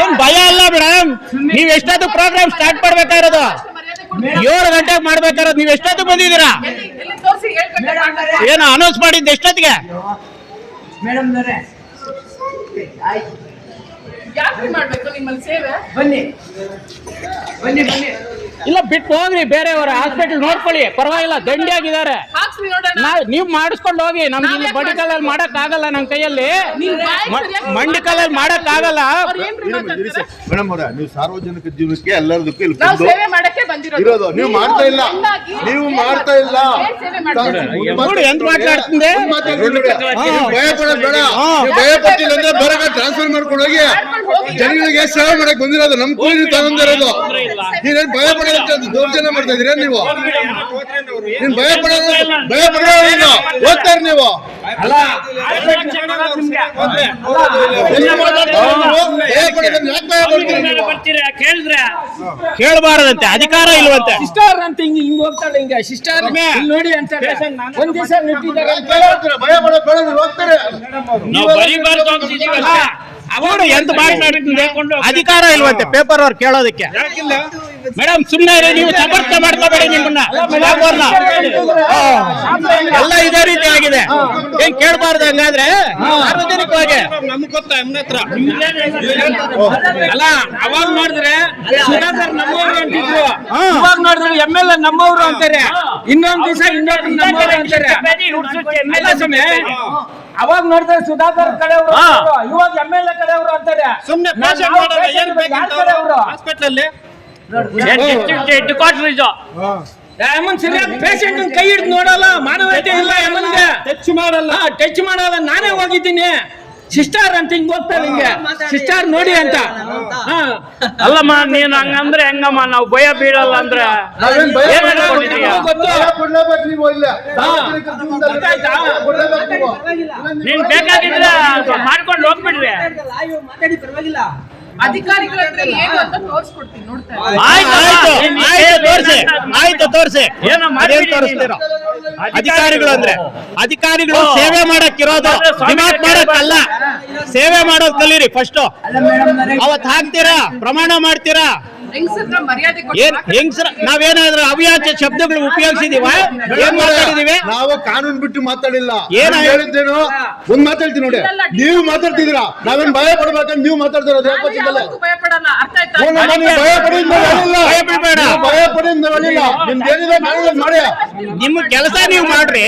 ಏನ್ ಭಯ ಅಲ್ಲ ಮೇಡಮ್. ನೀವ್ ಎಷ್ಟೊತ್ತು ಪ್ರೋಗ್ರಾಮ್ ಸ್ಟಾರ್ಟ್ ಮಾಡ್ಬೇಕಾಗಿರೋದು? 7 ಗಂಟೆಗೆ ಮಾಡ್ಬೇಕಾಗಿರೋದು. ನೀವ್ ಎಷ್ಟೊತ್ತು ಬಂದಿದ್ದೀರಾ? ಏನು ಅನೌನ್ಸ್ ಮಾಡಿದ್ದು ಎಷ್ಟೊತ್ತಿಗೆ? ಮೇಡಮ್ ಯಾಕೆ ಮಾಡ್ಬೇಕು ನಿಮ್ಮಲ್ಲಿ ಸೇವೆ? ಬನ್ನಿ ಬನ್ನಿ ಬನ್ನಿ. ಇಲ್ಲ ಬಿಟ್ಟು ಹೋಗ್ರಿ, ಬೇರೆಯವರ ಹಾಸ್ಪಿಟಲ್ ನೋಡ್ಕೊಳ್ಳಿ, ಪರವಾಗಿಲ್ಲ. ದಂಡಿ ಆಗಿದ್ದಾರೆ, ಹಾಕ್ಸ್ರಿ ನೋಡೋಣ. ನೀವ್ ಮಾಡಿಸ್ಕೊಂಡು ಹೋಗಿ. ನಮ್ಗೆ ಇಲ್ಲಿ ಬಡಿಕಲ್ಲಲ್ಲಿ ಮಾಡಕ್ ಆಗಲ್ಲ, ನಮ್ ಕೈಯಲ್ಲಿ ಮಂಡಿಕಲ್ಲಲ್ಲಿ ಮಾಡಕ್ ಆಗಲ್ಲ. ಮೇಡಮ್ ಅವರೇ, ನೀವು ಸಾರ್ವಜನಿಕ ಜೀವನಕ್ಕೆ ಎಲ್ಲದಕ್ಕೂ ಇಲ್ಲಿ ನಾವು ಸೇವೆ ಮಾಡಕ್ಕೆ ಬಂದಿರೋದು. ನೀವು ಮಾಡ್ತಾ ಇಲ್ಲ, ನೀವು ಮಾಡ್ತಾ ಇಲ್ಲ. ನೋಡಿ ಎಂತ ಮಾತಾಡ್ತಿದ್ದೆ. ಭಯ ಪಡೋದು ಬೇಡ. ಭಯ ಪಟ್ಟಿಲ್ಲ ಅಂದ್ರೆ ಬೇರೆ ಟ್ರಾನ್ಸ್ಫರ್ ಮಾಡ್ಕೊಂಡು ಹೋಗಿ ಜನಗಳಿಗೆ ಸೇವೆ ಮಾಡಕ್ ಬಂದಿರೋದು. ನಮ್ ಕೂಲಿ ತಗೊಂಡಿರೋದು. ನೀವೇನ್ ಭಯ ಪಡೋದಕ್ಕೆ ದೌರ್ಜನ್ಯ ಮಾಡ್ತಾ ಇದೀರ ನೀವು? ನೀನ್ ಭಯ ಪಡೋದು ಹೋಗ್ತಾರೆ ನೀವು. ಕೇಳಬಾರದಂತೆ, ಅಧಿಕಾರ ಇಲ್ವಂತೆ. ಸಿಸ್ಟರ್ ಅಂತ ಹಿಂಗ್ ಹೋಗ್ತಾಳೆ, ಹಿಂಗ ಸಿಸ್ಟರ್ ನೋಡಿ ಅಂತ ಒಂದ್ ದಿವಸ ಭಯ ಪಡೋದು ಬೇಡ, ಹೋಗ್ತಾರೆ. ಅವರು ಎಂತ ಮಾತಾಡ್ತಿದ್ದೆ. ಅಧಿಕಾರ ಇಲ್ವಂತೆ ಪೇಪರ್ ಅವ್ರು ಕೇಳೋದಕ್ಕೆ. ಮೇಡಮ್ ಸುಮ್ಮನೆ ನೀವು ಸಮರ್ಥ ಮಾಡ್ಕೋಬೇಡಿ. ನಿಮ್ಮನ್ನ ಎಲ್ಲ ಇದೇ ರೀತಿ ಆಗಿದೆ. ಏನ್ ಕೇಳಬಾರ್ದು ಹಂಗಾದ್ರೆ ಸಾರ್ವಜನಿಕವಾಗಿ? ಅಲ್ಲ, ಅವಾಗ ನೋಡಿದ್ರೆ ಸುಧಾಕರ್ ನಮ್ಮವ್ರು ಅಂತಿದ್ರು, ಇವಾಗ ನೋಡಿದ್ರೆ MLA ನಮ್ಮವ್ರು ಅಂತಾರೆ. ಇನ್ನೊಂದ್ ದಿವಸ ಇನ್ನೊಬ್ರು ನಮ್ಮವ್ರು ಅಂತಾರೆ. ಅವಾಗ ನೋಡಿದ್ರೆ ಸುಧಾಕರ್ ಕಡೆಯವರು, ಇವಾಗ MLA ಕಡೆಯವರು ಅಂತಾರೆ. ಸುಮ್ಮನೆ ಸರಿಯಾಗಿ ಪೇಷಂಟ್ ಕೈ ಹಿಡಿದು ನೋಡಲ್ಲ, ಮಾನವೀಯತೆ ಇಲ್ಲ. ಎಮ್ಮನ್ಗೆ ಟಚ್ ಮಾಡಲ್ಲ. ನಾನೇ ಹೋಗಿದ್ದೀನಿ. ಸಿಸ್ಟರ್ ಅಂತ ಹಿಂಗ್ ಹೋಗ್ತಾರೆ, ಹಿಂಗೆ ಸಿಸ್ಟರ್ ನೋಡಿ ಅಂತ. ಅಲ್ಲಮ್ಮ, ನೀನ್ ಹಂಗಂದ್ರೆ ಹೆಂಗಮ್ಮ? ನಾವು ಭಯ ಬೀಳಲ್ಲ ಅಂದ್ರೆ ನೀನ್ ಬೇಕಾಗಿದ್ರೆ ಮಾಡ್ಕೊಂಡು ಹೋಗ್ಬಿಡ್ರಿ. ಅಧಿಕಾರಿಗಳ ಹತ್ರ ಏನು ಅಂತ ತೋರಿಸ್ಕೊಡ್ತೀನಿ, ನೋಡ್ತಾ ಆಯ್ತು ತೋರ್ಸಿ. ಅಧಿಕಾರಿಗಳು ಅಂದ್ರೆ ಅಧಿಕಾರಿಗಳು ಸೇವೆ ಮಾಡಕ್ಕಿರೋದು, ಡಿಮಾಂಡ್ ಮಾಡಕ್ಕಲ್ಲ. ಸೇವೆ ಮಾಡೋದ್ ಕಲೀರಿ ಫಸ್ಟ್. ಅವತ್ ಹಾಕ್ತೀರಾ, ಪ್ರಮಾಣ ಮಾಡ್ತೀರಾ. ಹೆಂಗಸತ್ರ ಮರ್ಯಾದೆ ಏನ್ ಹೆಂಗ್ಸ್ರ ನಾವೇನಾದ್ರೂ ಅವ್ಯಾಚ ಶಬ್ದಗಳು ಉಪಯೋಗಿಸಿದೀವ? ಏನ್ ಮಾತಾಡಿದೀವಿ ನಾವು? ಕಾನೂನು ಬಿಟ್ಟು ಮಾತಾಡಿಲ್ಲ. ಏನ್ ಹೇಳಿದ್ದೇನು? ಒಂದ್ ಮಾತಾಡ್ತೀನಿ ನೋಡಿ. ನೀವು ಮಾತಾಡ್ತಿದ್ದೀರಾ, ನಾವೇನ್ ಭಯ ಪಡ್ಬೇಕಂತ ನೀವು ಮಾತಾಡ್ತಿರೋದು. ಭಯ ಪಡಲ್ಲ, ಅರ್ಥ ಆಯ್ತಾ? ಭಯ ಪಡಿಂದ ನಿಮ್ದೇನಿದೆ ಮಾಡಿ. ನಿಮ್ಮ ಕೆಲಸ ನೀವು ಮಾಡ್ರಿ.